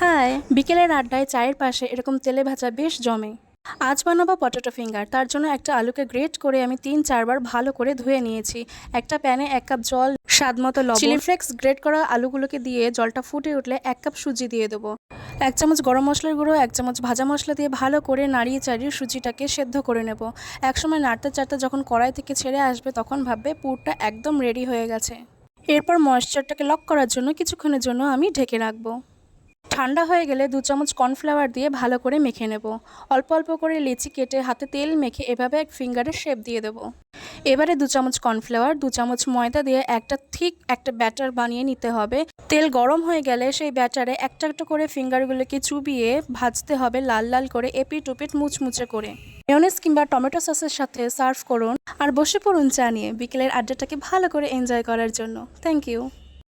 High, বিকেলের আড্ডায় চায়ের পাশে এরকম তেলে ভাজা বেশ জমে। আজ বানাবো পটেটো ফিঙ্গার। তার জন্য একটা আলুকে গ্রেট করে আমি ৩-৪ বার ভালো করে ধুয়ে নিয়েছি। একটা প্যানে ১ কাপ জল, স্বাদমতো লবণ, চিলি ফ্লেক্স, গ্রেট করা আলুগুলোকে দিয়ে জলটা ফুটে উঠলে ১ কাপ সুজি দিয়ে দেবো। ১ চামচ গরম মশলার গুঁড়ো, ১ চামচ ভাজা মশলা দিয়ে ভালো করে নাড়িয়ে চাড়িয়ে সুজিটাকে সেদ্ধ করে নেব। একসময় নাড়তে চাড়তে যখন কড়াই থেকে ছেড়ে আসবে তখন ভাববে পুরটা একদম রেডি হয়ে গেছে। এরপর ময়েশ্চারটাকে লক করার জন্য কিছুক্ষণের জন্য আমি ঢেকে রাখবো। ঠান্ডা হয়ে গেলে ২ চামচ কর্নফ্লাওয়ার দিয়ে ভালো করে মেখে নেব। অল্প অল্প করে লেচি কেটে হাতে তেল মেখে এভাবে এক ফিঙ্গারের শেপ দিয়ে দেব। এবারে ২ চামচ কর্নফ্লাওয়ার, ২ চামচ ময়দা দিয়ে একটা ব্যাটার বানিয়ে নিতে হবে। তেল গরম হয়ে গেলে সেই ব্যাটারে একটা একটা করে ফিঙ্গারগুলোকে চুবিয়ে ভাজতে হবে লাল লাল করে, এপিট ওপিট মুচমুচে করে। মেয়োনেজ কিংবা টমেটো সসের সাথে সার্ভ করুন আর বসে পড়ুন চা নিয়ে বিকেলের আড্ডাটাকে ভালো করে এনজয় করার জন্য। Thank you.